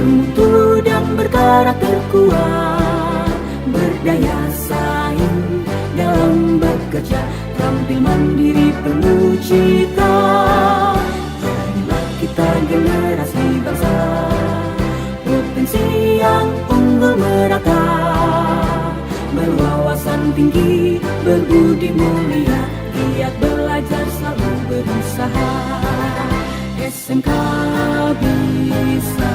bermutu dan berkarakter kuat, berdaya saing dalam bekerja, tampil mandiri penuh cita. Jadilah kita generasi bangsa, potensi yang unggul merata, berwawasan tinggi, berbudi mulia, giat belajar, selalu berusaha. SMK bisa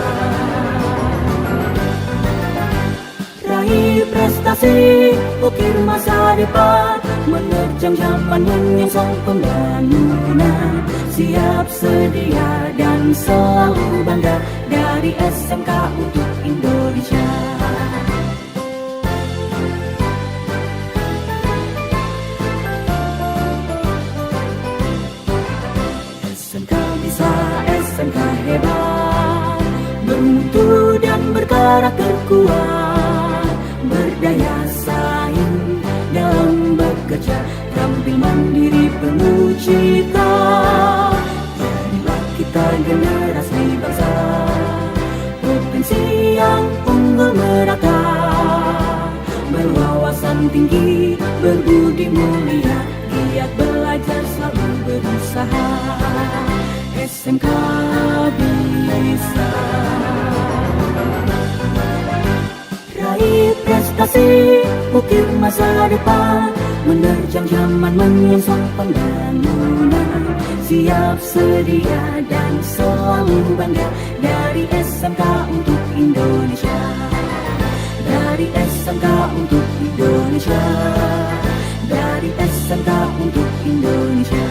raih prestasi, ukir masa depan, menerjang zaman menyongsong pembangunan. Siap, sedia, dan selalu bangga dari SMK untuk Indonesia. SMK bisa, SMK hebat, bermutu dan berkarakter kuat, berdaya saing dalam bekerja, tampil mandiri penuh cita. Jadilah kita generasi bangsa, potensi yang unggul merata, berwawasan tinggi, berbudi mulia, giat belajar, selalu berusaha. SMK bisa raih prestasi, ukir masa depan, menerjang zaman menyongsong pembangunan. Siap, sedia, dan selalu bangga dari SMK untuk Indonesia. Dari SMK untuk Indonesia. Dari SMK untuk Indonesia.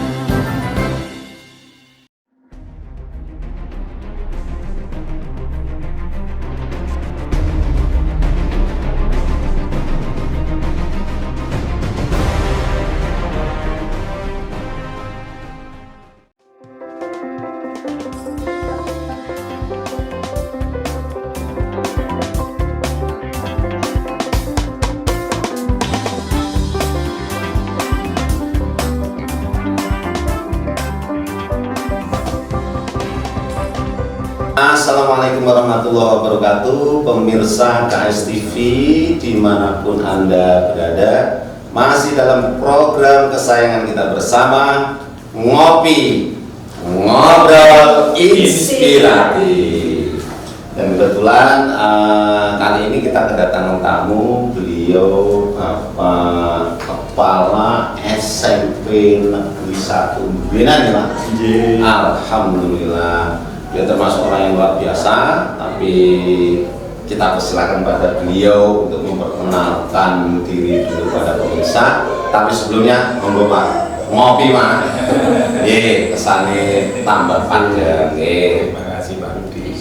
Assalamualaikum warahmatullahi wabarakatuh, pemirsa KSTV dimanapun Anda berada. Masih dalam program kesayangan kita bersama, Ngopi, Ngobrol Inspiratif. Dan kebetulan kali ini kita kedatangan tamu, beliau Kepala SMP Negeri 1 Benan ya Pak? Alhamdulillah. Dia termasuk orang yang luar biasa, tapi kita persilakan pada beliau untuk memperkenalkan diri dulu pada pemirsa. Tapi sebelumnya monggo Pak, ngopi Pak. Kesannya tambah panjang. Terima kasih Pak Rudi.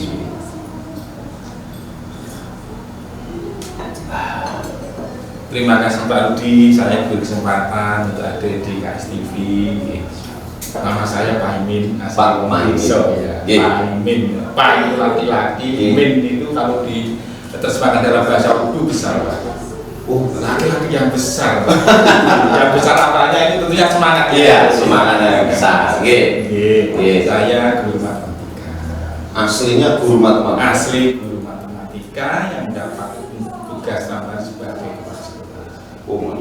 Terima kasih Pak Rudi, saya berkesempatan untuk ada di KSTV. Nama saya Pak Imin, asal Malaysia ya. Pak Imin, Pak itu laki-laki, Imin itu kalau diterjemahkan dalam bahasa Urdu besar Pak. Oh, laki-laki yang besar. Yang besar apanya ini tentunya semangat. Iya, semangatnya yang besar. Saya guru matematika. Aslinya guru matematika. Asli guru matematika yang dapat tugas tambahan sebagai kepala sekolah. Oh,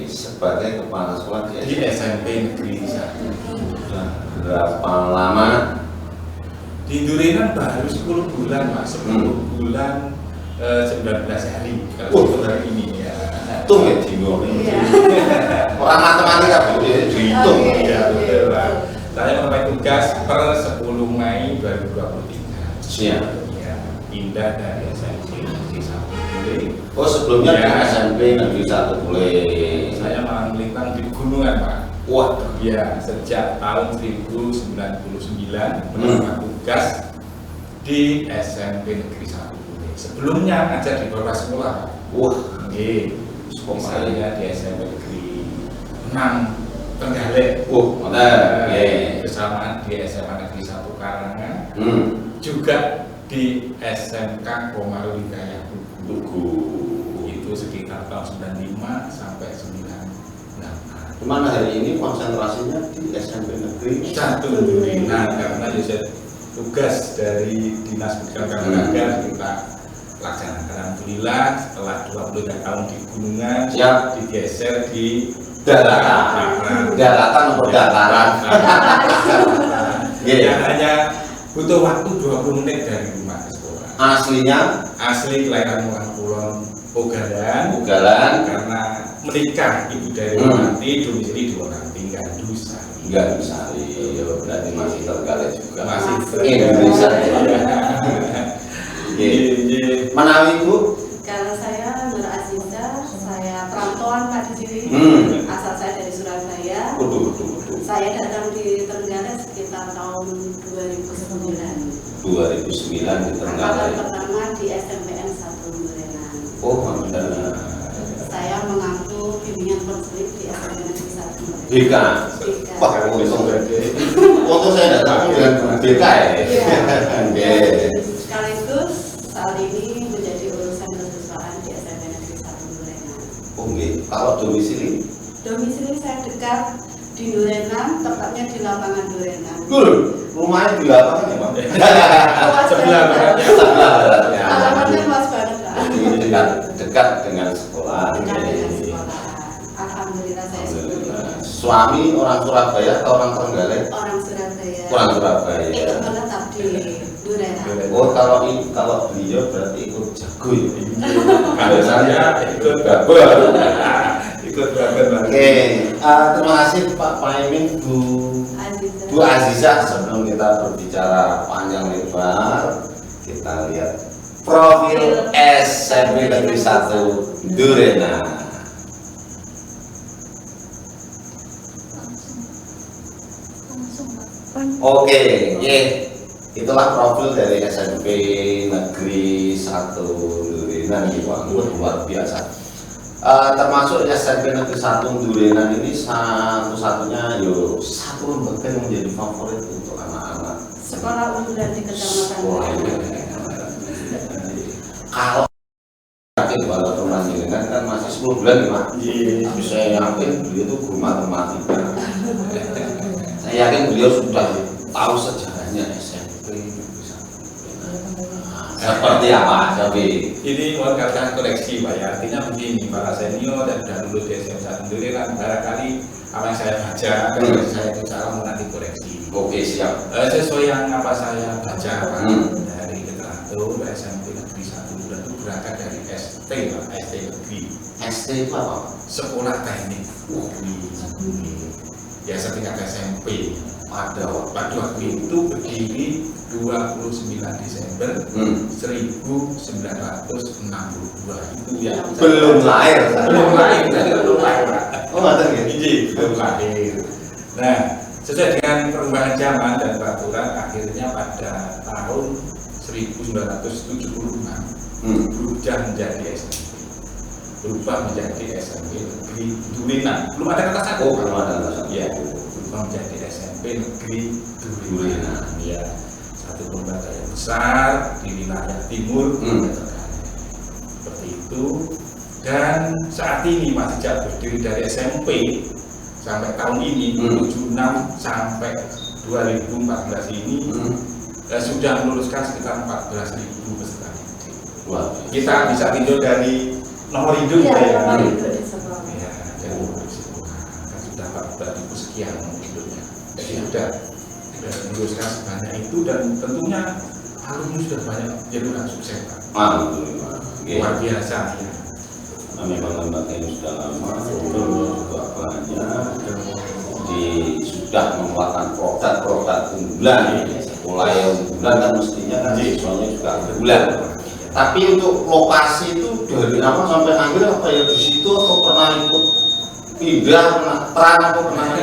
sebagai kepala sekolah di SMP Negeri 1. Berapa lama? Di Durian baru 10 bulan Mas, 10 bulan 19 hari kalau hari ini ya. Hitung ya Dino. Orang matematika Bu, dihitung. Iya betul Pak. Saya mendapat tugas per 10 Mei 2023. Siap. Ya, pindah dari SMP Negeri 1 Bule. Oh sebelumnya Ya. di SMP Negeri 1 Bule. Saya malah melintang di pegunungan Pak. Wah, Ya, sejak tahun 1999 mendapat tugas di SMP Negeri 1 Bule. Sebelumnya ngajar di beberapa sekolah. wah, Misalnya di SMP Negeri 6 Trenggalek. Bersamaan di SMA Negeri 1 Karangan. Juga di SMK Komarul Hidayah Tugu. Itu sekitar tahun 95 sampai 98. Cuman hari ini konsentrasinya di SMP Negeri 1 Durian karena Yosef tugas dari Dinas Pendidikan Olahraga kita laksanakan. Alhamdulillah setelah 23 tahun di gunungan digeser di daratan atau dataran. Yang hanya butuh waktu 20 menit dari rumah ke sekolah. Asli kelahiran orang Kulon Ugalan karena menikah ibu dari Wonanti, domisili di Wonanti, Gandusari. Berarti masih tergalak juga. Masih Indonesia. Menawi Bu? Kalau saya Nur Aziza, saya perantauan Pak di sini. Asal saya dari Surabaya. Saya datang di Trenggalek sekitar tahun 2009. 2009 di Trenggalek. Pertama di SMPN 1 Durenan. Oh, benar. Saya mengampu bimbingan konseling di SMPN 1 Durenan. BK. Wah, untung saya datang dengan BK ya. Sekaligus saat ini menjadi urusan kesiswaan di SMPN 1 Durenan. Oh, nggih. Kalau domisili? Domisili saya dekat di Durenan, tepatnya di lapangan Durenan. Rumahnya di lapangan ya, Bang? Sebelah baratnya. Alamatnya luas banget, Pak. Dekat dengan sekolah. Dekat dengan sekolah. Alhamdulillah saya syukur. Suami orang Surabaya atau orang Trenggalek? Orang Surabaya. Orang Surabaya. Ikut menetap di Durenan. Oh, kalau beliau berarti ikut jago ya? Kalau saya ikut babel. ikut babel. Oke, terima kasih Pak Paimin, Bu Azizah. Sebelum kita berbicara panjang lebar, kita lihat profil SMP Negeri 1 Durenan. Oke, itulah profil dari SMP Negeri 1 Durenan, luar biasa. Termasuk SMP Negeri 1 Durenan ini satu-satunya satu lembaga yang menjadi favorit untuk anak-anak Sekolah unggulan di Kecamatan Durenan. Kalau yakin walaupun dengan kan masih 10 bulan ya Pak. Bisa yakin beliau itu guru matematika. Saya yakin beliau sudah tahu sejarahnya SMP Negeri 1 seperti apa, Sobi? Ini mau katakan koreksi Pak ya, artinya begini, para senior dan sudah lulus di SMP 1 Durenan, barangkali apa yang saya baca, kalau saya itu salah mau nanti koreksi. Oke, siap. Sesuai yang apa saya baca Pak, dari literatur SMP Negeri 1 Durenan itu berangkat dari ST Pak, ST Negeri. ST itu apa? Sekolah Teknik Negeri. Ya setingkat SMP. Pada waktu itu berdiri 29 Desember 1962 itu ya belum lahir Pak. Oh nggak Belum lahir. Nah, sesuai dengan perubahan zaman dan peraturan, akhirnya pada tahun 1976 berubah menjadi SMP. Berubah menjadi SMP Negeri Durenan. Belum ada kata satu. Belum ada kata satu. Ya, berubah menjadi SMP Negeri Durenan. Ya, satu lembaga yang besar di wilayah timur. Seperti itu. Dan saat ini masih jauh berdiri dari SMP sampai tahun ini 76 sampai 2014 ini sudah meluluskan sekitar 14.000 peserta didik. Kita bisa tinjau dari nomor induk ya. Nomor induk di sekolah. Ya, dari nomor di sekolah kan sudah 14.000 sekian nomor induknya. Jadi sudah meluluskan sebanyak itu dan tentunya alumni sudah banyak jadi orang sukses Pak. Alhamdulillah. Luar biasa ya. Memang lembaga yang sudah lama, juga banyak, sudah mengeluarkan produk-produk unggulan, sekolah yang unggulan kan mestinya kan siswanya juga unggulan. Tapi untuk lokasi itu dari awal sampai akhir apa ya di situ atau pernah ikut pindah, pernah terang atau pernah?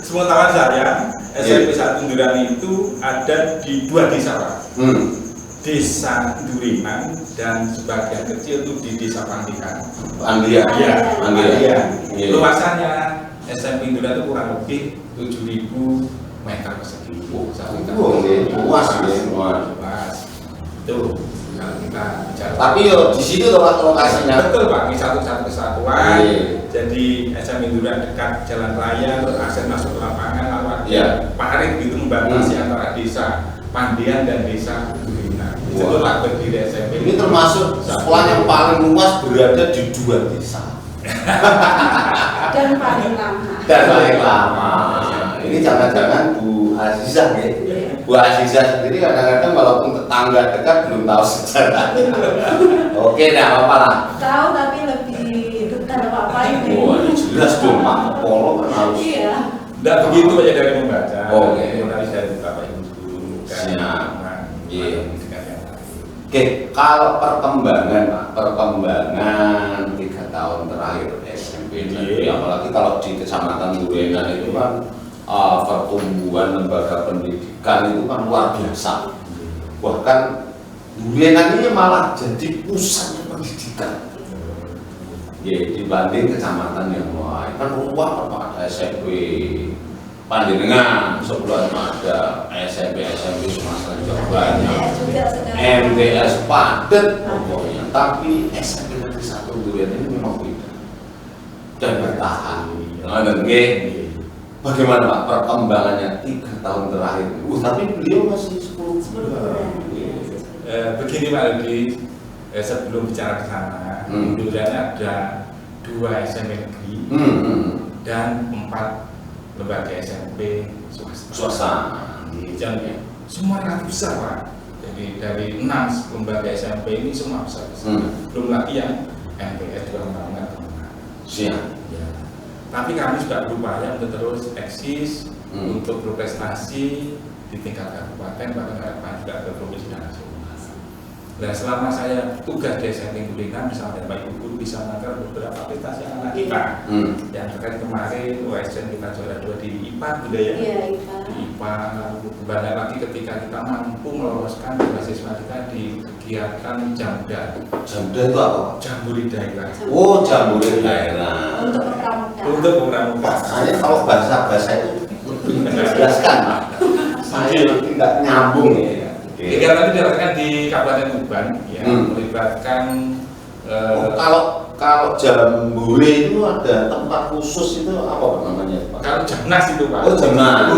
Semua tahu saya SMP 1 Durenan itu ada di 2 desa Pak. Desa Durenan dan sebagian kecil itu di Desa Pandikan. Pandian. Iya. Luasannya SMP Durenan itu kurang lebih 7.000 meter persegi. Luas ya, luas. Itu kalau kita bicara. Tapi di situ lokasinya. Betul Pak, di satu kesatuan. Jadi SMP Durenan dekat jalan raya, terus akses masuk ke lapangan, lalu parit gitu membatasi antara desa Pandian dan Desa Kulina. Itulah berdiri SMP. Ini termasuk sekolah yang paling luas berada di 2 desa. Dan paling lama. Dan paling lama. Ini jangan-jangan Bu Azizah ya. Bu Azizah sendiri kadang-kadang walaupun tetangga dekat belum tahu sejarahnya. Oke, enggak apa-apa lah. Tahu tapi lebih dekat apa ini. Wah, jelas dong Pak Polo kan harus. Iya. Tidak begitu aja dari membaca. Oke. Harus dari Bapak Ibu guru. Siap. Iya. Oke, kalau perkembangan Pak, perkembangan 3 tahun terakhir SMP, apalagi kalau di Kecamatan Durenan itu kan pertumbuhan lembaga pendidikan itu kan luar biasa. Bahkan Durenan ini malah jadi pusatnya pendidikan. Ya, dibanding kecamatan yang lain kan luar Pak, ada SMP Panjenengan sebelum ada SMP Sumatera juga banyak, MTS padat pokoknya, tapi SMP Negeri 1 Durian ini memang beda dan bertahan. Bagaimana Pak perkembangannya 3 tahun terakhir? Tapi beliau masih 10 bulan. Begini Pak Rudi, sebelum bicara ke sana, Durian ada 2 SMP negeri dan 4 lembaga SMP swasta. Jadi semua relatif besar Pak. Jadi dari 6 lembaga SMP ini semua besar. Belum lagi yang MTS juga mengalami teman. Siap. Ya. Tapi kami juga berupaya untuk terus eksis untuk berprestasi di tingkat kabupaten bahkan harapan juga ke provinsi dan nasional. Nah, selama saya tugas di SMP Kulina misalnya Pak Ibu Guru bisa mengantar beberapa prestasi anak kita. Yang terkait kemarin OSN kita juara 2 di IPA budaya. Iya, IPA. Di IPA, lalu kembali lagi ketika kita mampu meloloskan mahasiswa kita di kegiatan Jamda. Jamda itu apa? Jamburi daerah. Oh, jamburi daerah. Untuk pramuka. Untuk pramuka. Saya kalau bahasa itu lebih menjelaskan Pak. Saya nanti nggak nyambung ya. Kegiatan itu dilakukan di Kabupaten Tuban, ya, melibatkan kalau jambore itu ada tempat khusus itu apa namanya Pak? Kalau Jamnas itu Pak. Oh, Jamnas.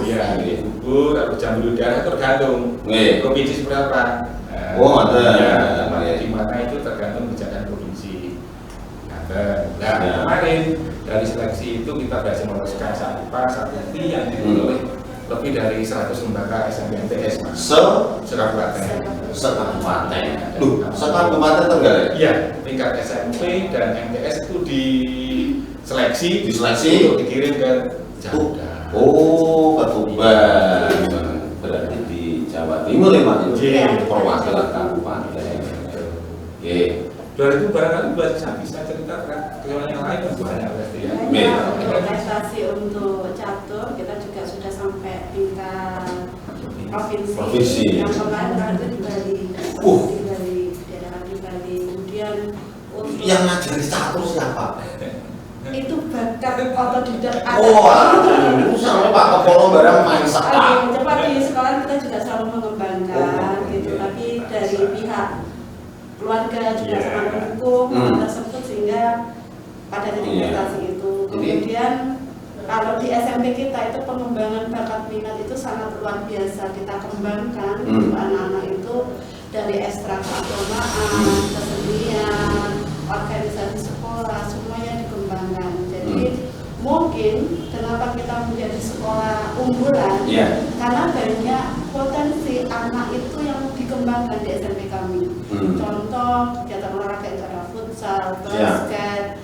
Ya, Bubur atau jambore daerah tergantung provinsi seberapa. Oh, ada. Ya, di mana itu tergantung kebijakan provinsi. Nah, kemarin dari seleksi itu kita berhasil meloloskan 1 IPA, 1 IP yang diikuti oleh lebih dari 100 lembaga SMP MTS Mas. Sekabupaten. Sekabupaten Trenggalek. Iya, tingkat SMP dan MTS itu diseleksi untuk dikirim ke Jamda. Oh, ke Tuban. Berarti di Jawa Timur ya Mas. Perwakilan kabupaten. Oke. Dari itu barangkali bisa cerita kegiatan yang lain banyak berarti ya. Prestasi untuk catur kita juga sudah sampai tingkat provinsi. Yang kemarin itu di Bali, di daerah di Bali. Kemudian untuk yang ngajari catur siapa? Itu bakat otodidak. Sampai Pak Kepolo barang main sekali. Cepat di sekolah kita juga selalu mengembangkan gitu, tapi dari pihak keluarga juga sangat mendukung tersebut sehingga pada titik prestasi itu. Kemudian kalau di SMP kita itu pengembangan bakat minat itu sangat luar biasa kita kembangkan untuk anak-anak itu dari ekstra keagamaan, kesenian, organisasi sekolah semuanya dikembangkan. Jadi mungkin kenapa kita menjadi sekolah unggulan karena banyak potensi anak itu yang dikembangkan di SMP kami. Contoh kegiatan olahraga itu ada futsal, basket,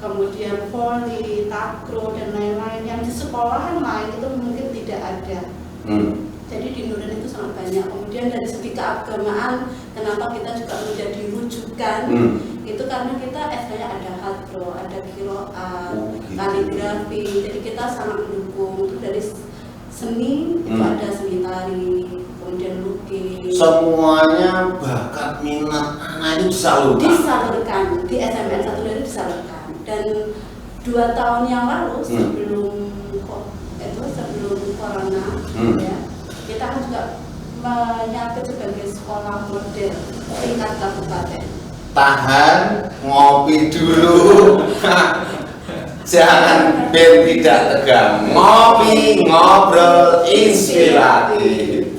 kemudian voli, takraw dan lain-lain yang di sekolahan lain itu mungkin tidak ada. Jadi di Nuren itu sangat banyak. Kemudian dari segi keagamaan, kenapa kita juga menjadi rujukan? Itu karena kita SD-nya ada hadro, ada kiroat, kaligrafi. Jadi kita sangat mendukung itu dari seni itu ada seni tari, kemudian lukis. Semuanya bakat minat anak itu disalurkan di SMN 1 dari disalurkan. Dan 2 tahun yang lalu sebelum corona ya, kita kan juga menyabet sebagai sekolah model tingkat kabupaten. Tahan, ngopi dulu. Jangan tidak tegang. Ngopi, ngobrol, inspiratif.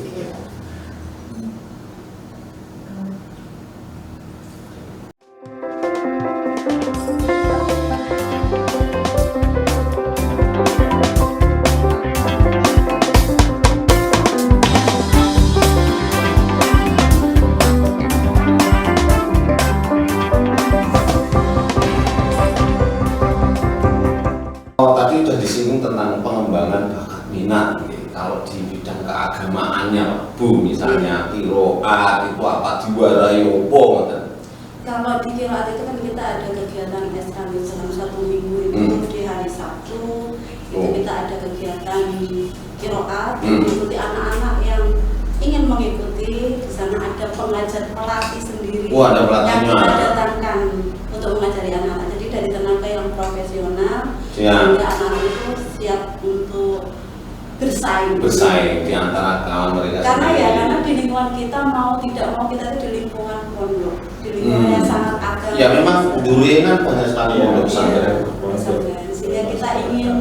misalnya kiroat itu apa diwarai opo ngoten. Kalau di kiroat itu kan kita ada kegiatan ekstra dalam 1 minggu itu di hari Sabtu itu kita ada kegiatan kiroat mengikuti anak-anak yang ingin mengikuti. Di sana ada pengajar pelatih sendiri ada pelatihnya yang kita datangkan untuk mengajari anak-anak. Jadi dari tenaga yang profesional sehingga anak-anak itu siap untuk bersaing di antara kawan mereka karena sendiri. karena di lingkungan kita mau tidak mau kita itu di lingkungan pondok, di lingkungan yang sangat agama. Ya memang dulu kan banyak sekali pondok pesantren. Sehingga kita ingin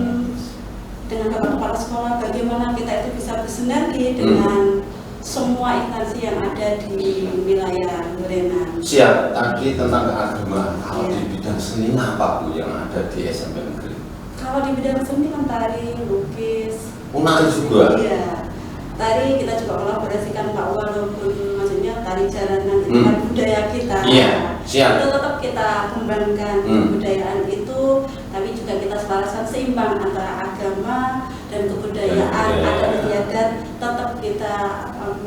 dengan kepala sekolah bagaimana kita itu bisa bersinergi dengan semua instansi yang ada di wilayah Gorengan. Siap, tadi tentang keagamaan. Kalau di bidang seni apa Bu yang ada di SMP Negeri? Kalau di bidang seni kan tari, lukis, nari juga. Iya. Tari kita juga kolaborasikan Pak, walaupun maksudnya tari jalanan itu kan budaya kita. Iya, siap. Itu tetap kita kembangkan kebudayaan itu, tapi juga kita selaraskan seimbang antara agama dan kebudayaan, adat istiadat tetap kita.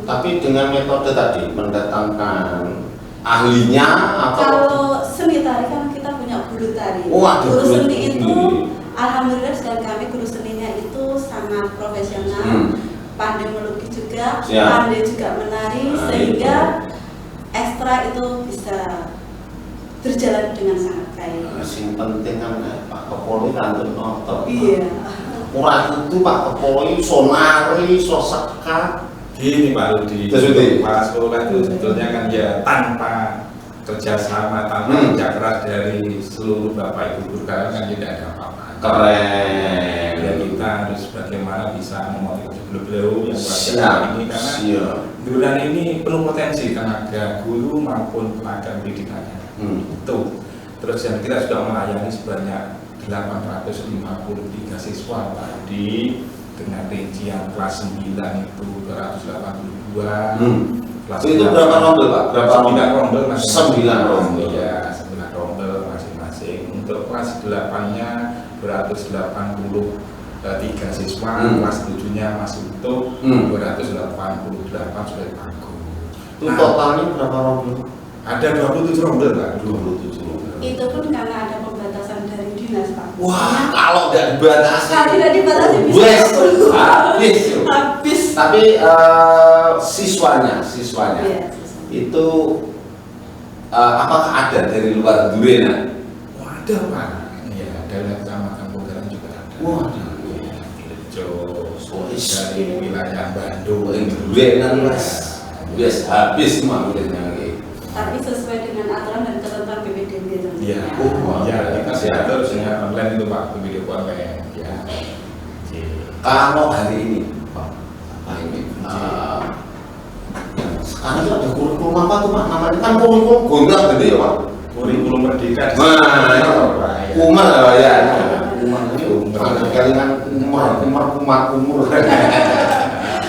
Tapi dengan metode tadi mendatangkan ahlinya atau kalau seni tari kan kita punya guru tari. Guru seni itu alhamdulillah sekali kami guru seninya itu sangat profesional, pandai melukis juga, pandai juga menari, sehingga ekstra itu bisa berjalan dengan sangat baik. Yang penting kan Pak Kapolri kan nonton. Iya. Kurang itu Pak Kapolri sonari, sosekat. Gini Pak Rudi, para sekolah itu sebetulnya kan ya tanpa kerjasama, tanpa kerja keras dari seluruh Bapak Ibu guru kan tidak ada apa-apa. Keren. Ya kita harus bagaimana bisa memotivasi beliau yang pada ini karena bulan ini penuh potensi tenaga guru maupun tenaga pendidikannya. Itu. Terus yang kita sudah melayani sebanyak 853 siswa tadi dengan rincian kelas 9 itu 282. Kelas itu berapa rombel Pak? Berapa 9 rombel masing-masing. 9 rombel. Ya, 9 rombel masing-masing. Untuk kelas 8-nya 283 siswa, kelas 7-nya masih utuh 288 sudah pagu. Itu totalnya berapa rombel? Ada 27 rombel Pak. 27 rombel. Itu pun karena ada pembatasan dari dinas Pak. Wah, kalau nggak dibatasi. Kalau tidak dibatasi bisa habis. Tapi siswanya itu apakah ada dari luar Durenan? Ada Pak. Ya, dari Kecamatan Bogaran juga ada. Wah, dari wilayah Bandung, Durenan Mas. Habis semua muridnya. Tapi sesuai dengan aturan dan ketentuan BPDB tentunya. Ya, kita diatur dengan online itu Pak, video online. Ya. Kalau hari ini Pak ini sekarang itu ada kurikulum apa tuh Pak? Namanya kan kurikulum gondang gede ya Pak. Kurikulum Merdeka. Umar ya. Umar kalian umur.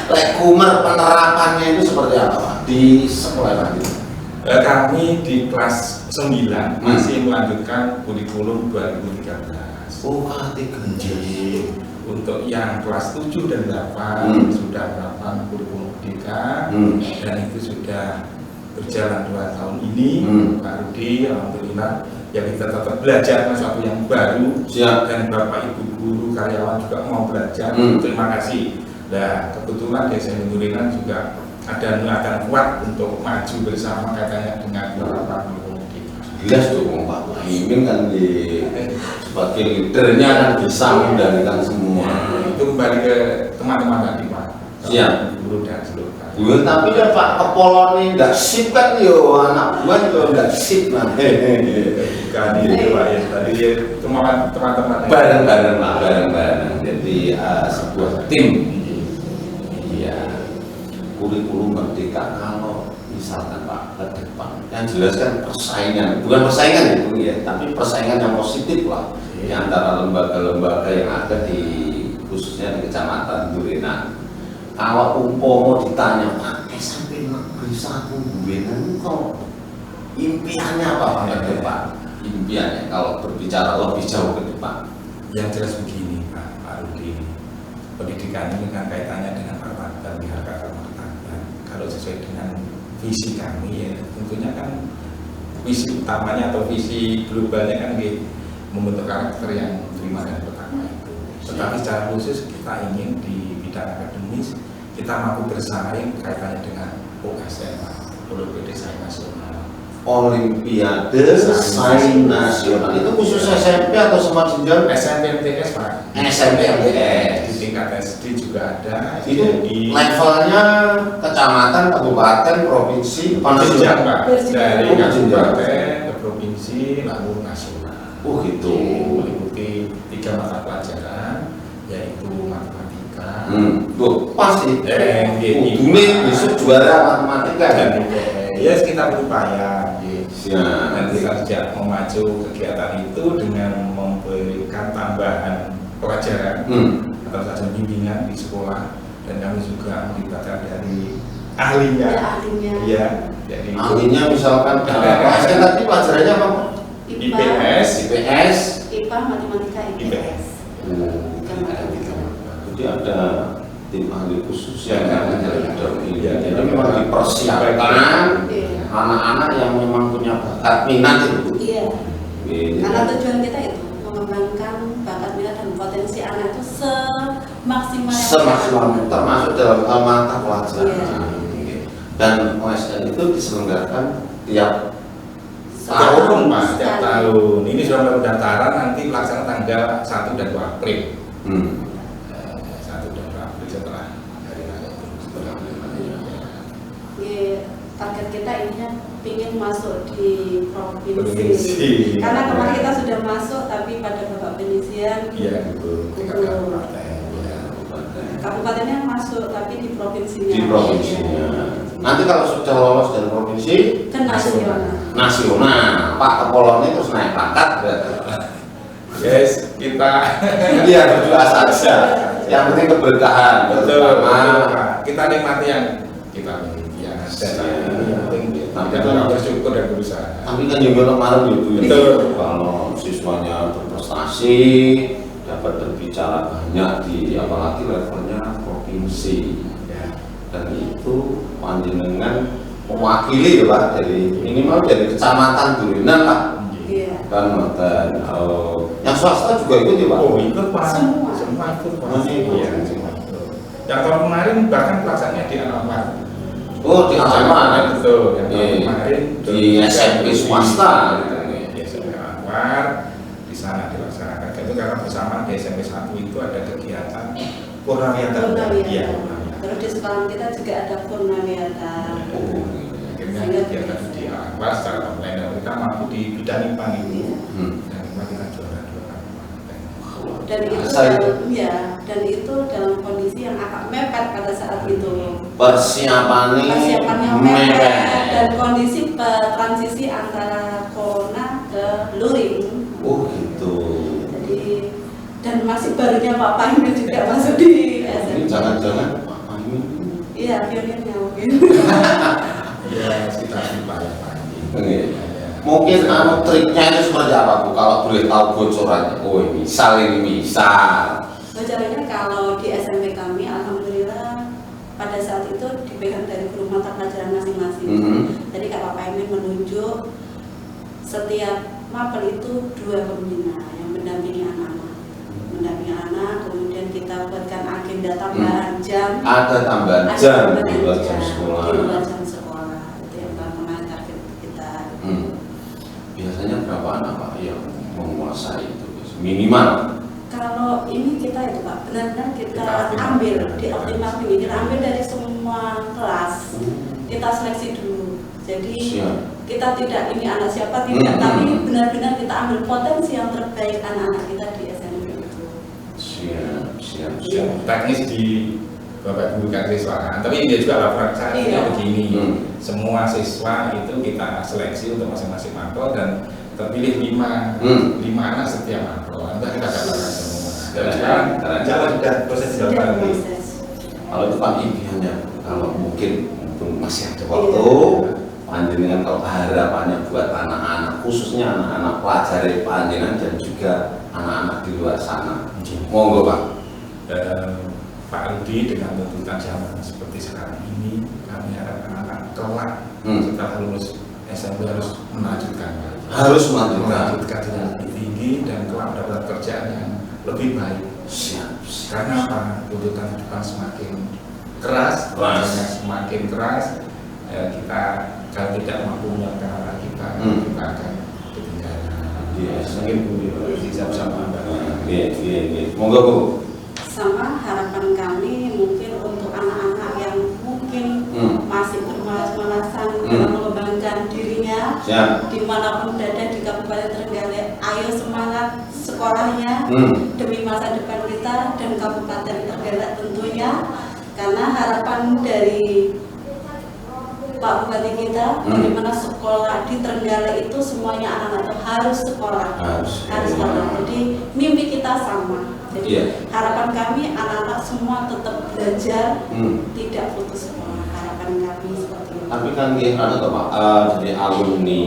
Lek umur penerapannya itu seperti apa Pak di sekolah tadi? Kami di kelas 9 masih melanjutkan kurikulum 2013. Oh, K3. Untuk yang kelas 7 dan 8 sudah melakukan kurikulum Merdeka dan itu sudah berjalan 2 tahun ini. Pak Rudi, alhamdulillah ya kita tetap belajar sesuatu yang baru. Dan Bapak Ibu guru karyawan juga mau belajar. Terima kasih. Nah, kebetulan Desa Gorengan juga ada niatan kuat untuk maju bersama katanya dengan beberapa kurikulum. Jelas dong Pak Muhaimin kan sebagai leadernya kan bisa mengendalikan semua. Itu kembali ke teman-teman tadi Pak. Siap. Guru dan seluruh. Tapi kan Pak Kepolo ini nggak sip kan yo, anak buah juga nggak sip lah. Bukan itu Pak ya. Tadi teman-teman bareng-bareng. Jadi sebuah tim. Iya. Kurikulum Merdeka kalau misalkan Pak ke depan yang jelas kan persaingan, bukan persaingan itu ya, tapi persaingan yang positif lah di antara lembaga-lembaga yang ada di khususnya di Kecamatan Durenan. Kalau umpomo ditanya Pak SMP Negeri 1 Durenan kok impiannya apa Pak ke depan? Impiannya kalau berbicara lebih jauh ke depan. Yang jelas begini Pak Rudi, pendidikan ini kan kaitannya dengan martabat dan harkat martabat. Kalau sesuai visi kami ya tentunya kan visi utamanya atau visi globalnya kan membentuk karakter yang terima dan pertama itu. Tetapi secara khusus kita ingin di bidang akademis kita mampu bersaing kaitannya dengan OSN, Olimpiade Sains Nasional. Olimpiade Sains Nasional itu khusus SMP atau semua jenjang? SMP MTS Pak. SMP MTS. Di tingkat SD juga ada. Itu levelnya kecamatan, kabupaten, provinsi, jenjang Pak. Dari jenjang. kabupaten ke provinsi lalu nasional. Oh gitu. Meliputi 3 mata pelajaran yaitu matematika. Tuh pasti. Ini besok juara matematika kan? Ya kita berupaya. Siap. Dan kita sejak memacu kegiatan itu dengan memberikan tambahan pelajaran atau saja bimbingan di sekolah dan kami juga melibatkan dari ahlinya. Ya, jadi ahlinya misalkan PSN tadi pelajarannya apa? IPS, IPA, matematika, IPS. Jadi ada tim ahli khusus Ya, yang ya, jadi memang dipersiapkan anak-anak yang memang punya bakat minat itu. Iya. Karena tujuan kita itu mengembangkan bakat minat dan potensi anak itu semaksimal termasuk dalam hal mata pelajaran. Dan OSN itu diselenggarakan tiap tahun Pak, setiap tahun. Ini sudah mulai pendaftaran, nanti pelaksanaan tanggal 1 dan 2 April. 1 dan 2 April setelah hari raya itu. Target kita ini ingin masuk di provinsi. Provinsi. Karena kemarin kita sudah masuk, tapi pada babak penyisian. Iya, gitu. Kabupatennya masuk, tapi di provinsinya. di provinsinya. Nanti kalau sudah lolos dari provinsi Ke nasional. nasional, Pak Kepolonnya terus naik pangkat. Yes, kita Iya berdua saja. Yang penting keberkahan. betul. Pertama, Kita nikmati yang kita miliki yang ada. Yang penting Tapi kita itu- bersyukur dan berusaha. tapi kan juga kemarin itu ya. Betul. Kalau siswanya berprestasi, dapat berbicara banyak di apalagi levelnya provinsi. Ya. Dan itu panjenengan mewakili ya Pak, dari minimal dari kecamatan Durinan Pak. Iya. Kan dan yang swasta juga ikut ya Pak. Oh, ikut Pak. Semua. ikut Pak. Masih ikut. Iya, semua ikut. Yang tahun kemarin bahkan pelaksanaannya di Alamat. Oh di Alamat. Betul. Yang tahun Iya. kemarin Di SMP swasta gitu. Di SMP Alamat. Di sana dilaksanakan. Itu karena bersamaan di SMP 1 itu ada kegiatan Purnawiyata. Iya. Terus di sekolah kita juga ada Purnawiyata. Oh, Akhirnya kegiatan di Alamat secara online dan kita mampu di bidang IPA ini. Dan IPA kita juara 2 kabupaten. Dan itu dan itu dalam kondisi yang agak mepet pada saat itu. Persiapannya mepet dan kondisi transisi antara corona ke luring. Oh gitu. Jadi dan masih barunya Pak Pahmi juga masuk di Ini SMP. jangan-jangan Pak Fahmi. Iya, pionirnya mungkin. Ya, kita upaya Pak. Iya. Mungkin triknya itu seperti apa Bu? Kalau boleh tahu bocorannya. Oh ini misal. Caranya kalau di SMP kami, alhamdulillah pada saat itu dipegang dari guru mata pelajaran masing-masing. Jadi Kak Pak Emin menunjuk setiap mapel itu 2 pembina yang mendampingi anak-anak. Kemudian kita buatkan agenda tambahan jam. Ada tambahan jam di luar jam sekolah. Di luar jam sekolah. Itu yang kemarin target kita. Biasanya berapa anak Pak yang menguasai itu? Minimal. Kalau ini kita itu Pak, benar-benar kita Kita ambil di optimal ini, kita ambil dari semua kelas, kita seleksi dulu. Jadi kita tidak ini anak siapa tidak, tapi benar-benar kita ambil potensi yang terbaik anak-anak kita di SMP itu. Siap. Teknis di Bapak Ibu kan siswa, tapi dia juga laporan saya begini. Semua siswa itu kita seleksi untuk masing-masing mapel dan terpilih 5 anak setiap mapel. Nanti kita dapatkan semua. Dan sekarang jalan sudah proses jalan. Kalau itu Pak impiannya, kalau mungkin masih ada waktu, panjenengan kalau harapannya buat anak-anak, khususnya anak-anak pelajar panjenengan dan juga anak-anak di luar sana. Monggo Pak. Dan Pak Rudi dengan tuntutan zaman seperti sekarang ini, kami harapkan anak kelak setelah lulus SMP harus melanjutkan dengan lebih tinggi dan kelak mendapat kerjaan yang lebih baik. Karena apa? Tuntutan depan semakin keras, semakin keras. Kita kalau tidak mampu menyiapkan anak kita, kita akan ketinggalan. Mungkin Bu bisa bersama Mbak. Monggo Bu. Sama harapan kami mungkin untuk anak-anak yang mungkin masih bermalas-malasan dalam mengembangkan dirinya, dimanapun berada di Kabupaten Trenggalek, ayo semangat sekolahnya demi masa depan kita dan Kabupaten Trenggalek tentunya, karena harapan dari Pak Bupati kita, bagaimana sekolah di Trenggalek itu semuanya anak-anak itu harus sekolah. Jadi mimpi kita sama. Jadi harapan kami anak-anak semua tetap belajar, tidak putus sekolah. Harapan kami seperti itu. Tapi kan Pak, jadi alumni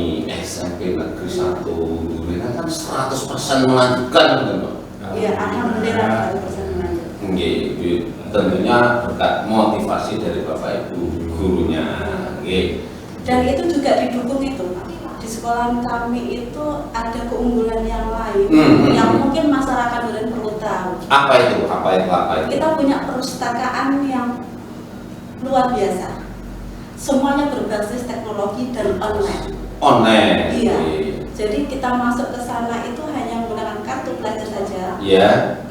SMP Negeri 1 Duren kan 100% melanjutkan kan Pak? Iya, alhamdulillah 100% melanjutkan. Tentunya berkat motivasi dari Bapak Ibu gurunya. Dan itu juga didukung itu Pak. Di sekolah kami itu ada keunggulan yang lain yang mungkin masyarakat Duren perlu tahu. Apa itu? Kita punya perpustakaan yang luar biasa. Semuanya berbasis teknologi dan online. Iya. Jadi kita masuk ke sana itu hanya menggunakan kartu pelajar saja.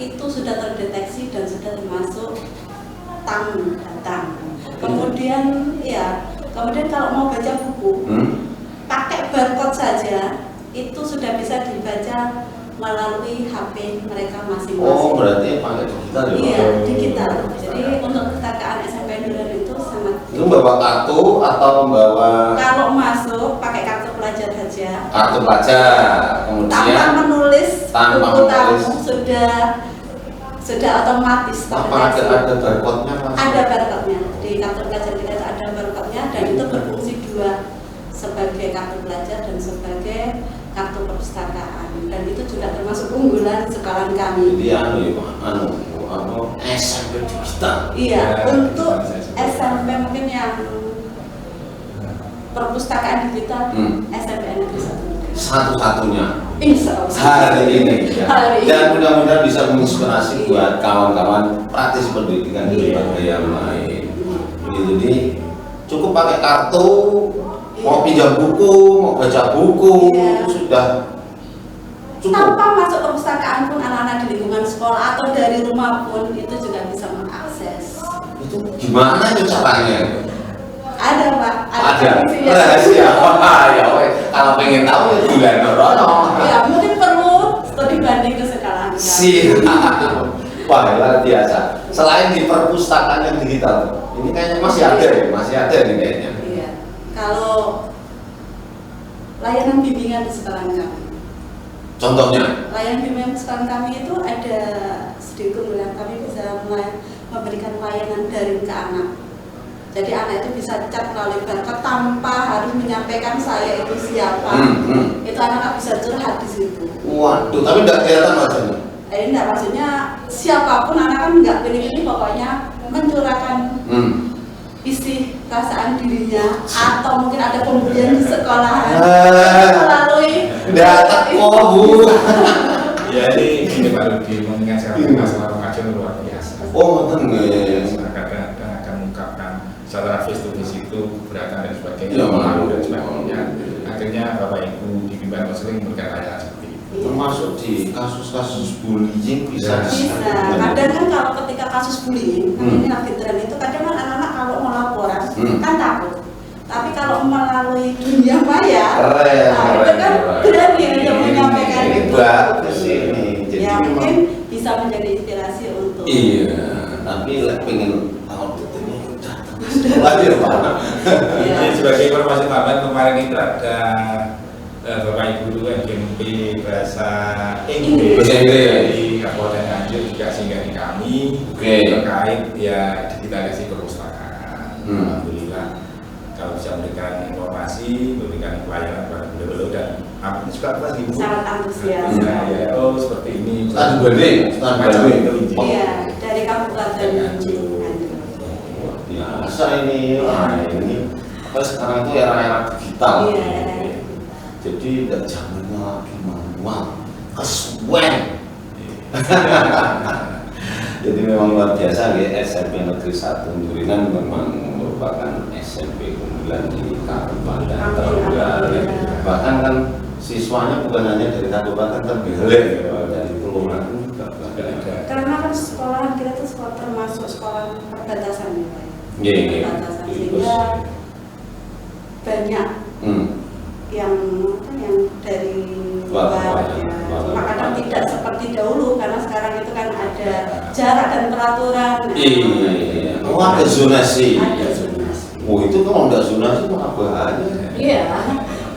Itu sudah terdeteksi dan sudah termasuk tamu datang. Kemudian kalau mau baca buku, pakai barcode saja, itu sudah bisa dibaca melalui HP mereka masing-masing. Oh, berarti pakai digital ya? Iya, digital. Jadi untuk perpustakaan SMP Duren itu sangat. Itu bawa kartu atau bawa? Kalau masuk pakai kartu pelajar saja. Kartu pelajar, kemudian tanpa menulis buku tamu sudah otomatis. Apa ada barcode-nya? Ada barcode-nya. Di kartu pelajar kita ada barcode-nya dan itu berfungsi dua, sebagai kartu pelajar dan sebagai kartu perpustakaan, dan itu juga termasuk unggulan sekolah kami. Jadi SMP digital. Iya, untuk SMP mungkin yang perpustakaan digital SMP Negeri 1 satu-satunya. Insya Allah. Hari ini. Hari ini. Dan mudah-mudahan bisa menginspirasi buat kawan-kawan praktis pendidikan di berbagai yang lain. Jadi cukup pakai kartu, mau pinjam buku, mau baca buku, sudah cukup. Tanpa masuk perpustakaan pun anak-anak di lingkungan sekolah atau dari rumah pun itu juga bisa mengakses. Itu gimana itu caranya? Ada Pak, ada rahasia. Ya kalau pengen tahu ya bulan Rono. Ya mungkin perlu studi banding ke sekolah. Siap. Wah, luar biasa. Selain di perpustakaan yang digital, ini kayaknya masih ada nih kayaknya. Iya. Kalau layanan bimbingan di sekolah kami. Contohnya? Layanan bimbingan di sekolah kami itu ada sedikit keunggulan, kami bisa memberikan layanan daring ke anak. Jadi anak itu bisa chat melalui barcode tanpa harus menyampaikan saya itu siapa. Itu anak bisa curhat di situ. Waduh, tapi tidak kelihatan wajahnya. Enggak, maksudnya siapapun anak kan nggak pilih-pilih, pokoknya mencurahkan isi perasaan dirinya atau mungkin ada pembelian di sekolahan melalui data Bu. Ya ini baru mengingat masalah pengajian luar biasa. Oh, betul nih. Masyarakat akan mengungkapkan secara face to face itu keberatan dan sebagainya, Ya, malu dan sebagainya. Akhirnya Bapak Ibu di bimbingan konseling memberikan layanan seperti itu. Termasuk di kasus-kasus bullying bisa. Kadang kan kalau ketika kasus bullying, ini lagi tren itu, kadang kan anak-anak kalau mau laporan kan takut. Tapi kalau melalui dunia maya, itu kan berani untuk menyampaikan itu. Bagus ini. Ya mungkin bisa menjadi inspirasi untuk. Iya, tapi pengen tahu detailnya udah. Lagi ya Pak. Jadi sebagai informasi tambahan, kemarin itu ada Bapak Ibu SMP bahasa Inggris di Kabupaten Nganjuk juga singgah di kami terkait ya digitalisasi perpustakaan. Alhamdulillah kalau bisa memberikan informasi, memberikan pelayanan kepada beliau dan juga pas Ibu sangat antusias. Oh seperti ini. Stand banding. Iya, dari Kabupaten Nganjuk. Biasa ini. Terus sekarang itu era-era digital. Iya. Jadi tidak zamannya lagi manual, kesuwen. Jadi memang luar biasa ya, SMP Negeri 1 Durinan memang merupakan SMP unggulan di Kabupaten Trenggalek. Bahkan kan siswanya bukan hanya dari Kabupaten Trenggalek, dari Kelurahan juga ada. Karena kan sekolah kita tuh sekolah termasuk sekolah perbatasan ya Pak. Iya. Perbatasan sehingga banyak yang dari luar ya. Maka tidak seperti dahulu karena sekarang itu kan ada jarak dan peraturan. Iya. Oh, ada zonasi. Ada zonasi. Oh, itu kalau nggak zonasi malah bahaya. Iya.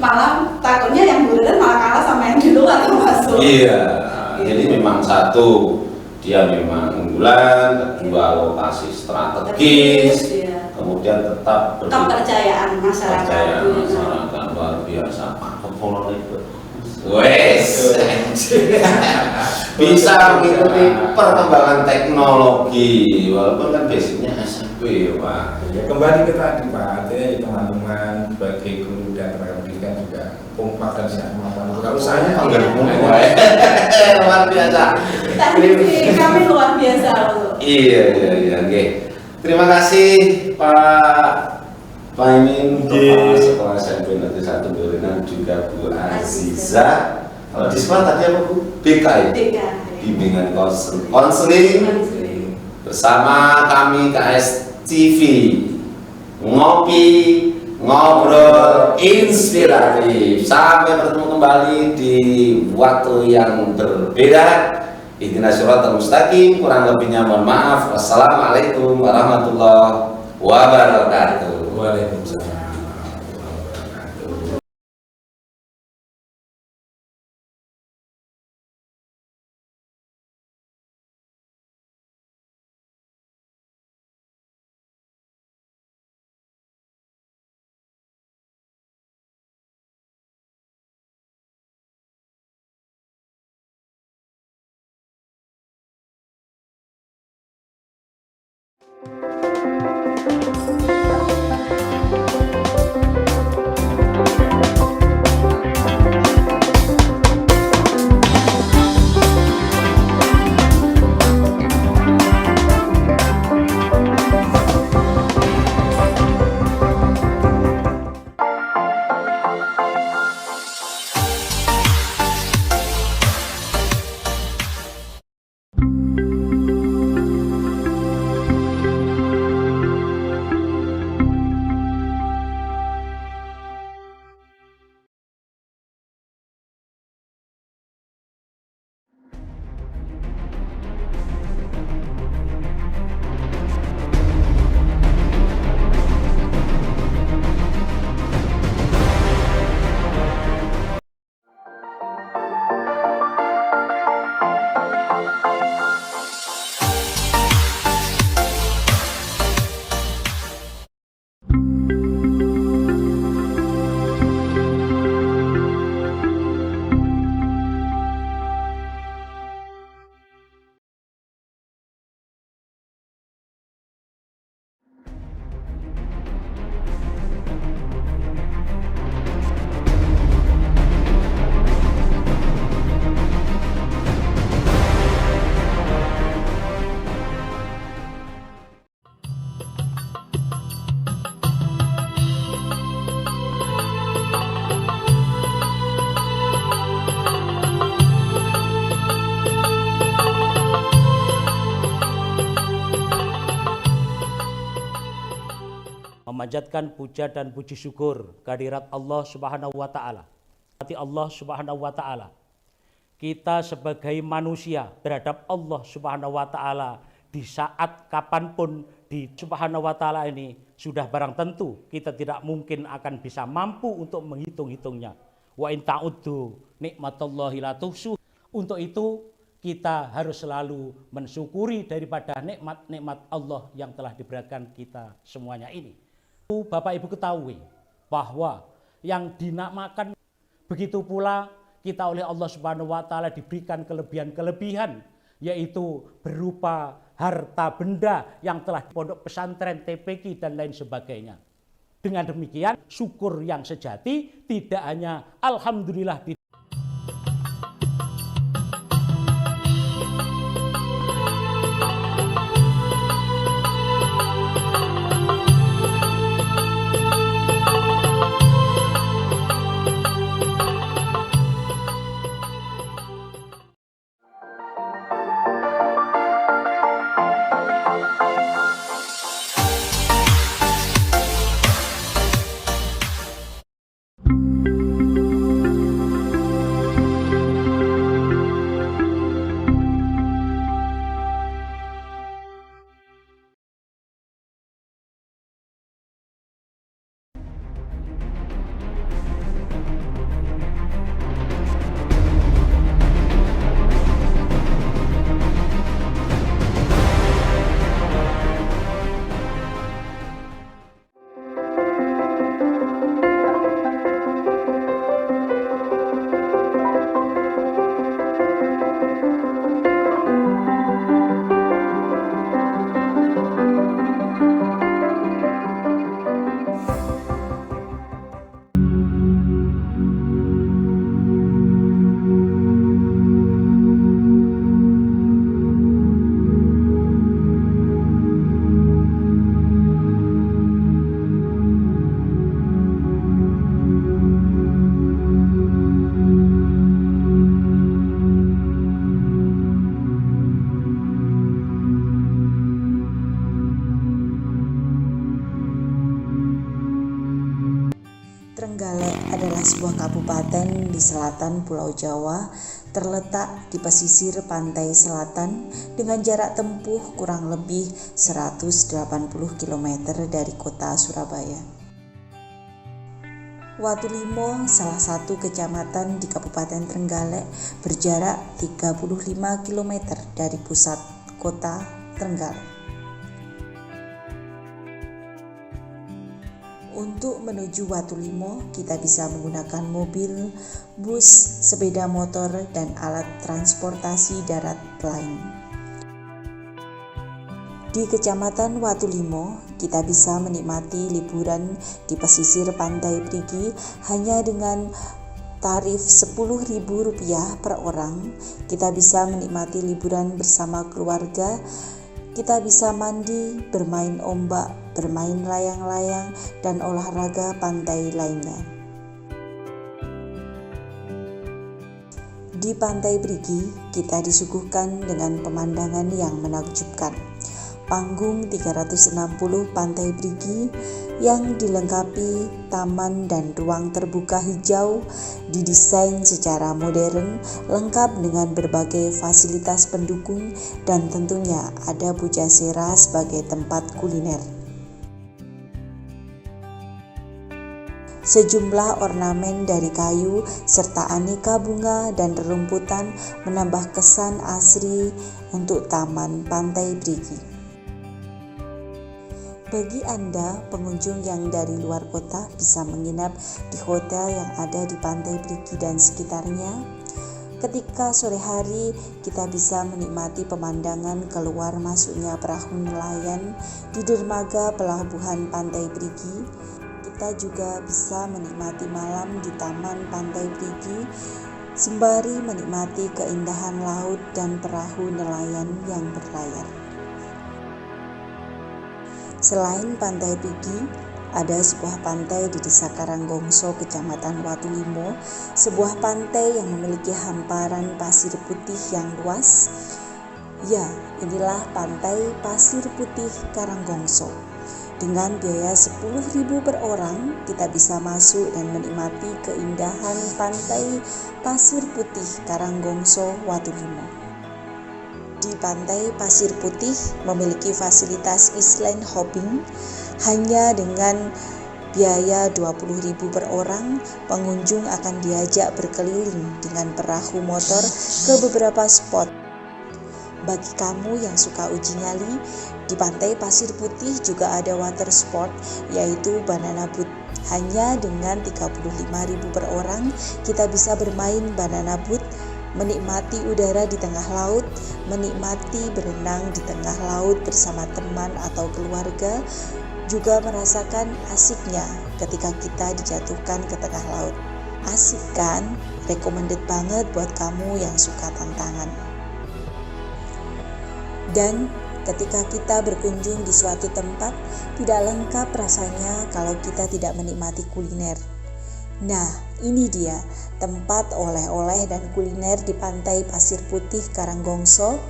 Malah takutnya yang Durinan malah kalah sama yang di luar yang masuk. Iya. Jadi memang satu dia memang unggulan, kedua lokasi strategis, ya. kemudian tetap Kepercayaan masyarakat. kepercayaan masyarakat luar biasa. Pak Kepolon itu, wes bisa mengikuti perkembangan teknologi, walaupun kan basicnya SMP ya Pak. Ya, kembali ke tadi Pak, artinya ya, teman-teman sebagai guru dan tenaga pendidikan juga kompak dan siap kemampuan. Kalau saya luar biasa. Teknik kami luar biasa loh. Iya, oke. Terima kasih Pak Imin, Kepala Sekolah SMP Negeri 1 Durinan, juga Bu Aziza. Kalau di sekolah tadi apa Bu? BK ya? BK. Bimbingan konseling bersama kami KS TV. Ngopi, ngobrol, inspiratif. Sampai bertemu kembali di waktu yang berbeda. Ihdinas siratal mustaqim, kurang lebihnya mohon maaf. Wassalamualaikum warahmatullahi wabarakatuh. Waalaikumsalam. memanjatkan puja dan puji syukur kehadirat Allah Subhanahu wa taala. Hati Allah Subhanahu wa taala. Kita sebagai manusia terhadap Allah Subhanahu wa taala di saat kapanpun di Subhanahu wa taala ini sudah barang tentu kita tidak mungkin akan bisa mampu untuk menghitung-hitungnya. Wa in ta'uddu nikmatallahi la tuhsuha. Untuk itu kita harus selalu mensyukuri daripada nikmat-nikmat Allah yang telah diberikan kita semuanya ini. Bapak Ibu ketahui bahwa yang dinamakan begitu pula kita oleh Allah Subhanahu wa taala diberikan kelebihan-kelebihan, yaitu berupa harta benda yang telah di pondok pesantren, TPQ dan lain sebagainya. Dengan demikian, syukur yang sejati tidak hanya alhamdulillah di Trenggalek adalah sebuah kabupaten di selatan Pulau Jawa, terletak di pesisir pantai selatan dengan jarak tempuh kurang lebih 180 km dari kota Surabaya. Watulimo, salah satu kecamatan di Kabupaten Trenggalek, berjarak 35 km dari pusat kota Trenggalek. Untuk menuju Watulimo, kita bisa menggunakan mobil, bus, sepeda motor, dan alat transportasi darat lain. Di Kecamatan Watulimo, kita bisa menikmati liburan di pesisir Pantai Brigi hanya dengan tarif Rp10.000 per orang. Kita bisa menikmati liburan bersama keluarga. Kita bisa mandi, bermain ombak, bermain layang-layang, dan olahraga pantai lainnya. Di Pantai Brigi, kita disuguhkan dengan pemandangan yang menakjubkan. Panggung 360 Pantai Brigi yang dilengkapi taman dan ruang terbuka hijau didesain secara modern, lengkap dengan berbagai fasilitas pendukung, dan tentunya ada Pujasera sebagai tempat kuliner. Sejumlah ornamen dari kayu serta aneka bunga dan rerumputan menambah kesan asri untuk Taman Pantai Brigi. Bagi Anda, pengunjung yang dari luar kota bisa menginap di hotel yang ada di Pantai Brigi dan sekitarnya. Ketika sore hari, kita bisa menikmati pemandangan keluar masuknya perahu nelayan di dermaga pelabuhan Pantai Brigi. Kita juga bisa menikmati malam di Taman Pantai Brigi, sembari menikmati keindahan laut dan perahu nelayan yang berlayar. Selain Pantai Brigi, ada sebuah pantai di Desa Karanggongso, Kecamatan Watulimo, sebuah pantai yang memiliki hamparan pasir putih yang luas. Ya, inilah Pantai Pasir Putih Karanggongso. Dengan biaya Rp10.000 per orang, kita bisa masuk dan menikmati keindahan Pantai Pasir Putih Karanggongso, Watulimo. Di Pantai Pasir Putih memiliki fasilitas island hopping. Hanya dengan biaya Rp20.000 per orang, pengunjung akan diajak berkeliling dengan perahu motor ke beberapa spot. Bagi kamu yang suka uji nyali, di Pantai Pasir Putih juga ada water sport, yaitu banana boat. Hanya dengan Rp35.000 per orang, kita bisa bermain banana boat, menikmati udara di tengah laut, menikmati berenang di tengah laut bersama teman atau keluarga, juga merasakan asiknya ketika kita dijatuhkan ke tengah laut. Asik kan? Recommended banget buat kamu yang suka tantangan. Dan ketika kita berkunjung di suatu tempat, tidak lengkap rasanya kalau kita tidak menikmati kuliner. Nah, ini dia tempat oleh-oleh dan kuliner di pantai Pasir Putih Karanggongso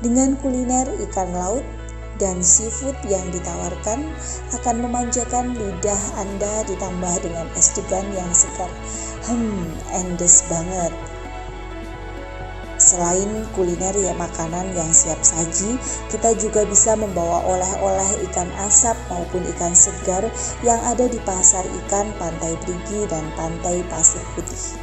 dengan kuliner ikan laut dan seafood yang ditawarkan akan memanjakan lidah Anda ditambah dengan es degan yang segar. Endes banget. Selain kuliner ya makanan yang siap saji, kita juga bisa membawa oleh-oleh ikan asap maupun ikan segar yang ada di pasar ikan Pantai Brigi dan Pantai Pasir Putih.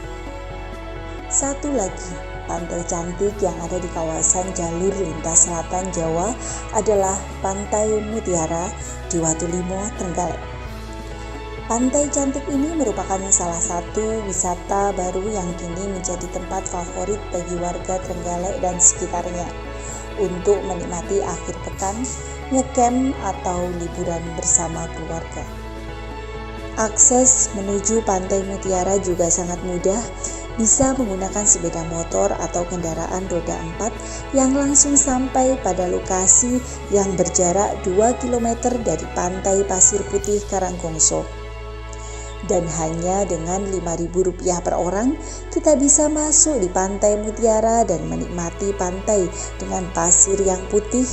Satu lagi, pantai cantik yang ada di kawasan jalur lintas selatan Jawa adalah Pantai Mutiara di Watulimo, Trenggalek. Pantai cantik ini merupakan salah satu wisata baru yang kini menjadi tempat favorit bagi warga Trenggalek dan sekitarnya untuk menikmati akhir pekan, ngecamp atau liburan bersama keluarga. Akses menuju Pantai Mutiara juga sangat mudah, bisa menggunakan sepeda motor atau kendaraan roda 4 yang langsung sampai pada lokasi yang berjarak 2 km dari Pantai Pasir Putih Karanggongso. Dan hanya dengan Rp5.000 per orang, kita bisa masuk di Pantai Mutiara dan menikmati pantai dengan pasir yang putih,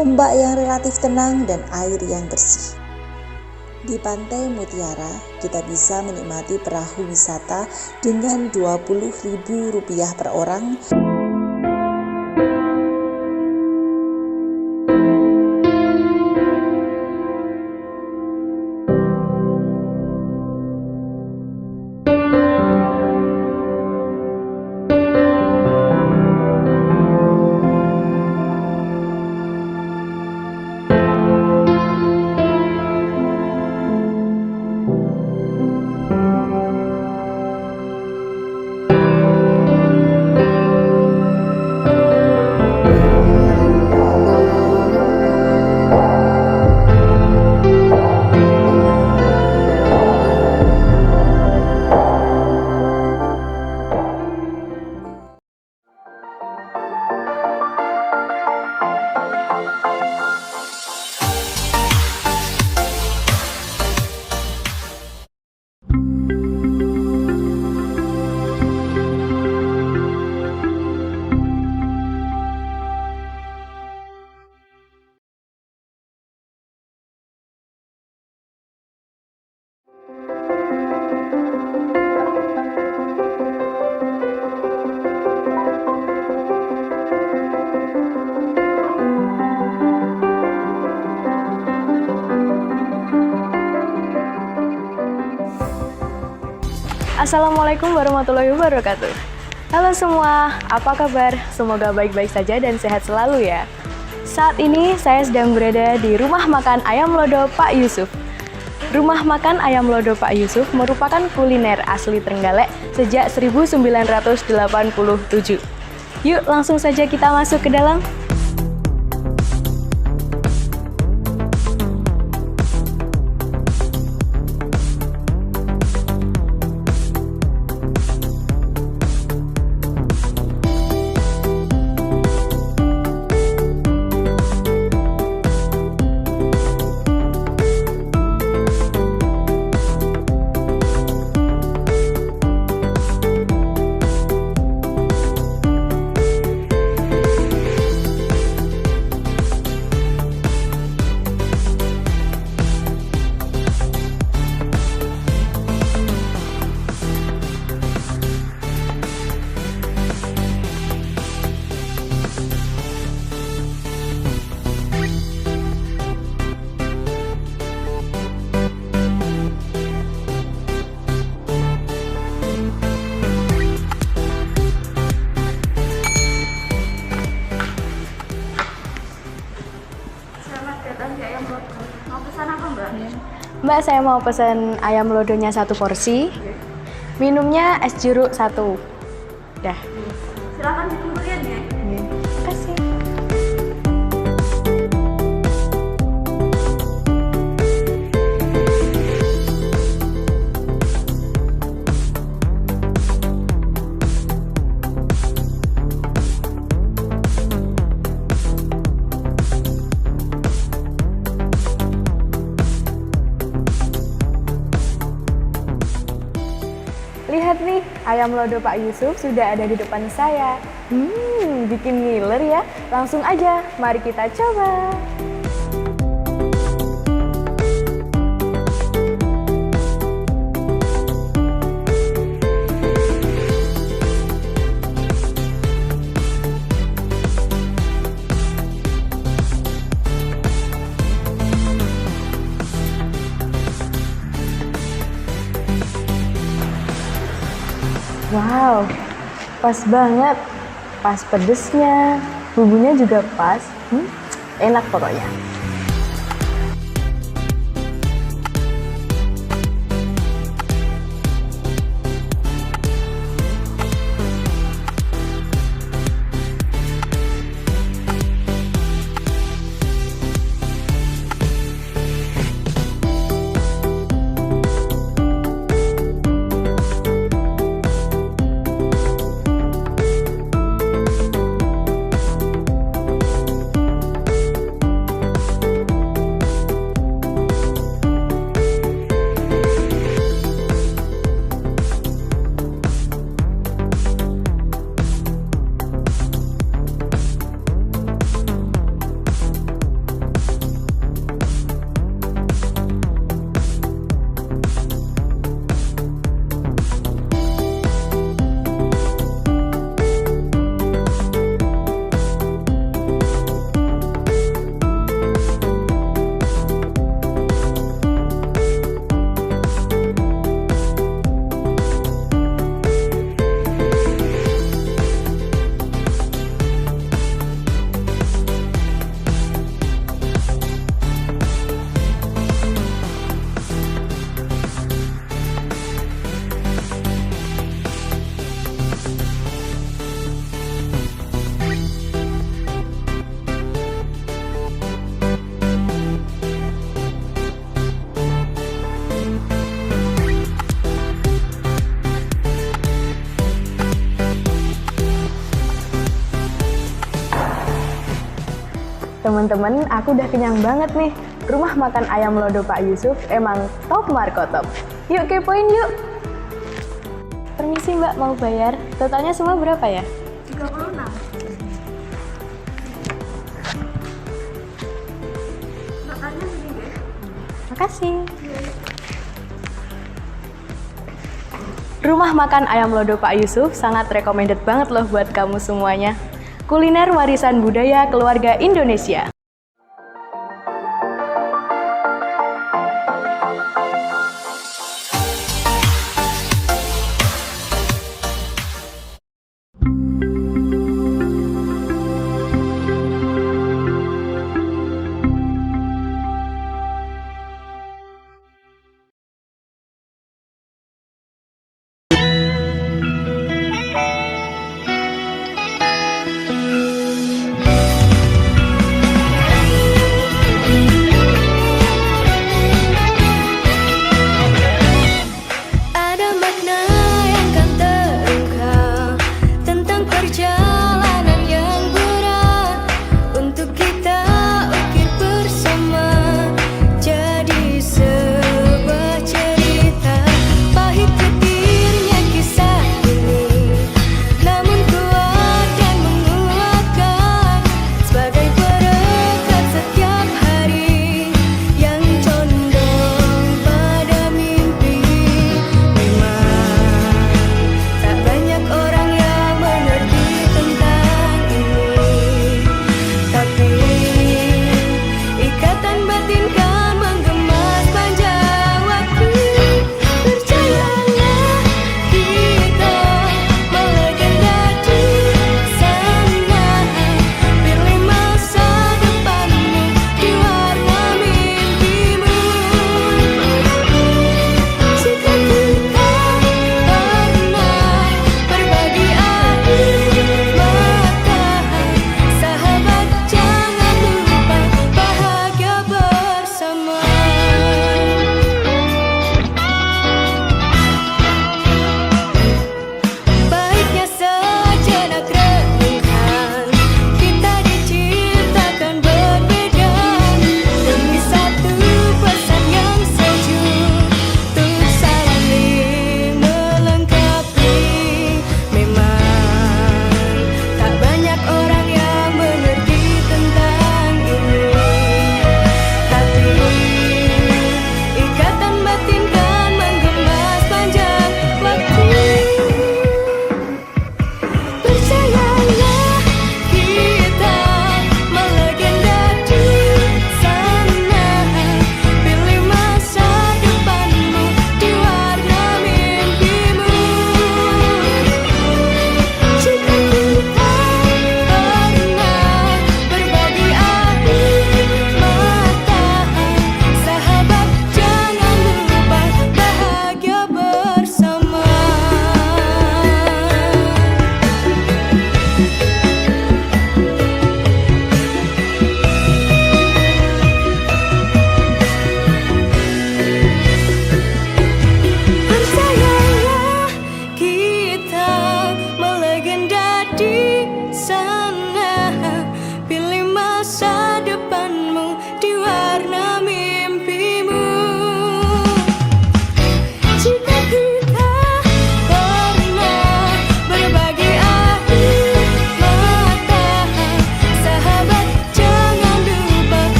ombak yang relatif tenang, dan air yang bersih. Di Pantai Mutiara, kita bisa menikmati perahu wisata dengan Rp20.000 per orang. Assalamualaikum warahmatullahi wabarakatuh. Halo semua, apa kabar? Semoga baik-baik saja dan sehat selalu ya. Saat ini saya sedang berada di Rumah Makan Ayam Lodo Pak Yusuf. Rumah Makan Ayam Lodo Pak Yusuf merupakan kuliner asli Trenggalek sejak 1987. Yuk langsung saja kita masuk ke dalam. Mbak, saya mau pesan ayam lodonya 1 porsi, minumnya es jeruk 1. Dah. Silakan dikumpulin ya. Terima kasih. nih, ayam lodo Pak Yusuf sudah ada di depan saya. Bikin ngiler ya. Langsung aja, mari kita coba. Wow, pas banget. Pas pedesnya, bumbunya juga pas. Enak pokoknya. Teman-teman, aku udah kenyang banget nih. Rumah makan ayam lodo Pak Yusuf emang top markotop. Yuk kepoin yuk. Permisi Mbak, mau bayar. Totalnya semua berapa ya? 36. Totalnya segini deh. Makasih. Rumah makan ayam lodo Pak Yusuf sangat recommended banget loh buat kamu semuanya. Kuliner warisan budaya keluarga Indonesia.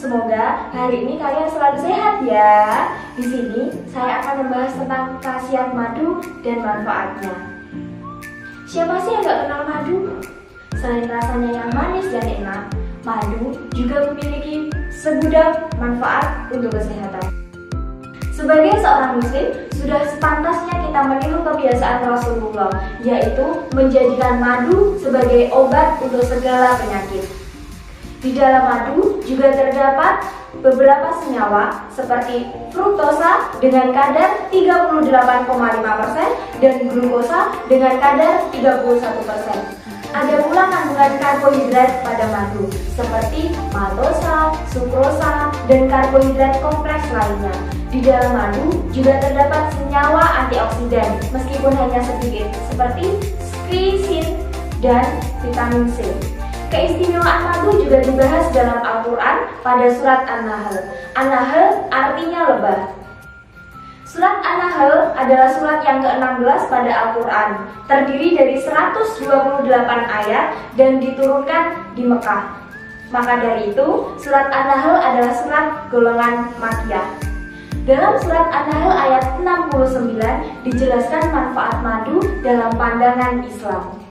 Semoga hari ini kalian selalu sehat ya. Di sini saya akan membahas tentang khasiat madu dan manfaatnya. Siapa sih yang gak kenal madu? Selain rasanya yang manis dan enak, madu juga memiliki segudang manfaat untuk kesehatan. Sebagai seorang muslim, sudah sepantasnya kita meniru kebiasaan Rasulullah, yaitu menjadikan madu sebagai obat untuk segala penyakit. Di dalam madu juga terdapat beberapa senyawa seperti fruktosa dengan kadar 38,5% dan glukosa dengan kadar 31%. Ada pula kandungan karbohidrat pada madu seperti maltosa, sukrosa, dan karbohidrat kompleks lainnya. Di dalam madu juga terdapat senyawa antioksidan meskipun hanya sedikit seperti sklisin dan vitamin C. Keistimewaan madu juga dibahas dalam Al-Quran pada surat An-Nahl. An-Nahl artinya lebah. Surat An-Nahl adalah surat yang ke-16 pada Al-Quran, terdiri dari 128 ayat dan diturunkan di Mekah. Maka dari itu, surat An-Nahl adalah surat golongan Makkiyah. Dalam surat An-Nahl ayat 69 dijelaskan manfaat madu dalam pandangan Islam.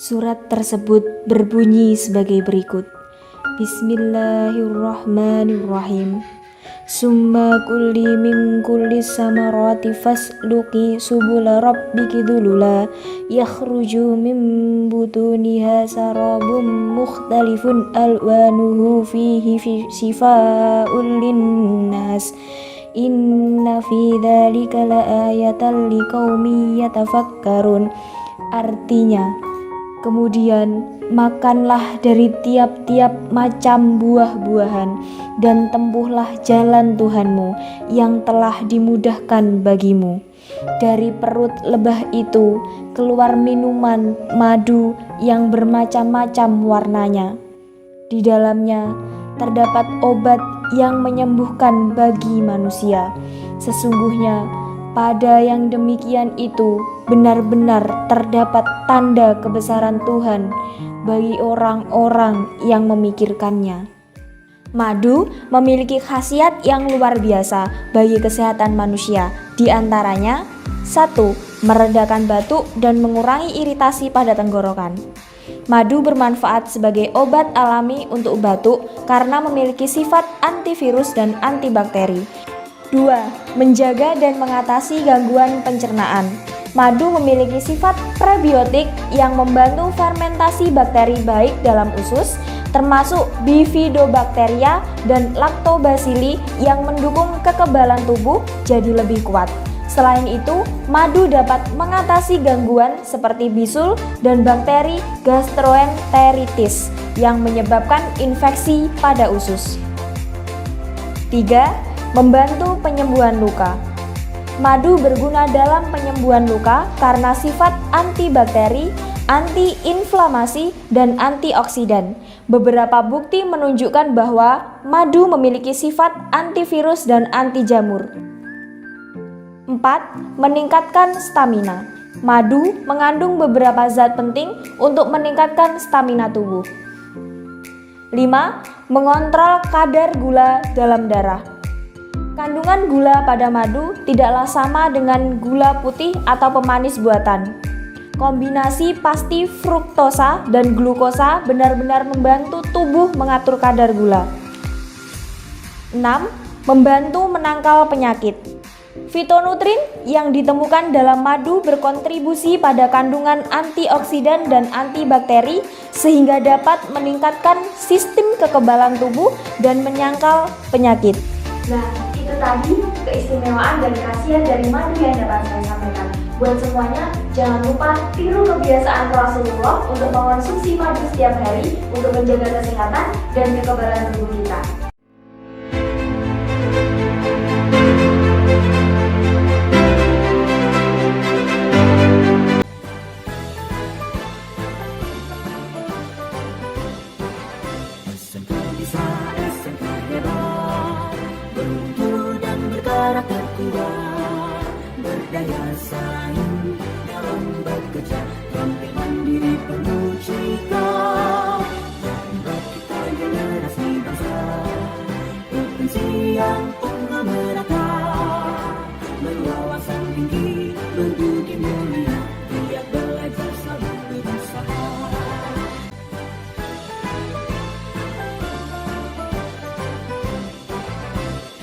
Surat tersebut berbunyi sebagai berikut. Bismillahirrahmanirrahim. Summa kulli min kulli samarati fasluki subula rabbiki dhulula yakhruju min butuniha sarabun mukhtalifun alwanuhu fihi shifaa'un linnas inna fi dhalika laayatan liqaumin yatafakkarun. Artinya, kemudian makanlah dari tiap-tiap macam buah-buahan dan tempuhlah jalan Tuhanmu yang telah dimudahkan bagimu. Dari perut lebah itu keluar minuman madu yang bermacam-macam warnanya. Di dalamnya terdapat obat yang menyembuhkan bagi manusia. Sesungguhnya pada yang demikian itu benar-benar terdapat tanda kebesaran Tuhan bagi orang-orang yang memikirkannya. Madu memiliki khasiat yang luar biasa bagi kesehatan manusia. Di antaranya, 1. Meredakan batuk dan mengurangi iritasi pada tenggorokan. Madu bermanfaat sebagai obat alami untuk batuk karena memiliki sifat antivirus dan antibakteri. 2. Menjaga dan mengatasi gangguan pencernaan. Madu memiliki sifat prebiotik yang membantu fermentasi bakteri baik dalam usus, termasuk Bifidobacteria dan Lactobacilli yang mendukung kekebalan tubuh jadi lebih kuat. Selain itu, madu dapat mengatasi gangguan seperti bisul dan bakteri gastroenteritis yang menyebabkan infeksi pada usus. 3. Membantu penyembuhan luka. Madu berguna dalam penyembuhan luka karena sifat antibakteri, antiinflamasi, dan antioksidan. Beberapa bukti menunjukkan bahwa madu memiliki sifat antivirus dan anti jamur. 4. Meningkatkan stamina. Madu mengandung beberapa zat penting untuk meningkatkan stamina tubuh. 5. Mengontrol kadar gula dalam darah. Kandungan gula pada madu tidaklah sama dengan gula putih atau pemanis buatan. Kombinasi pasti fruktosa dan glukosa benar-benar membantu tubuh mengatur kadar gula. 6. Membantu menangkal penyakit. Fitonutrin yang ditemukan dalam madu berkontribusi pada kandungan antioksidan dan antibakteri sehingga dapat meningkatkan sistem kekebalan tubuh dan menyangkal penyakit. Nah, itu tadi keistimewaan dan khasiat dari madu yang dapat saya sampaikan. Buat semuanya, jangan lupa tiru kebiasaan Rasulullah untuk mengonsumsi madu setiap hari untuk menjaga kesehatan dan kekebalan tubuh kita. SMK hebat, beruntung dan berkarakter kuat, berdaya saing dalam bekerja, tampil mandiri penuh cita, dan kita generasi bangsa yang unggul merata, berwawasan tinggi, berbudi mulia, giat belajar selalu berusaha.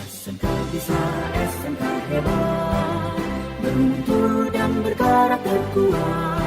SMK bisa, SMK hebat, bermutu dan berkarakter kuat.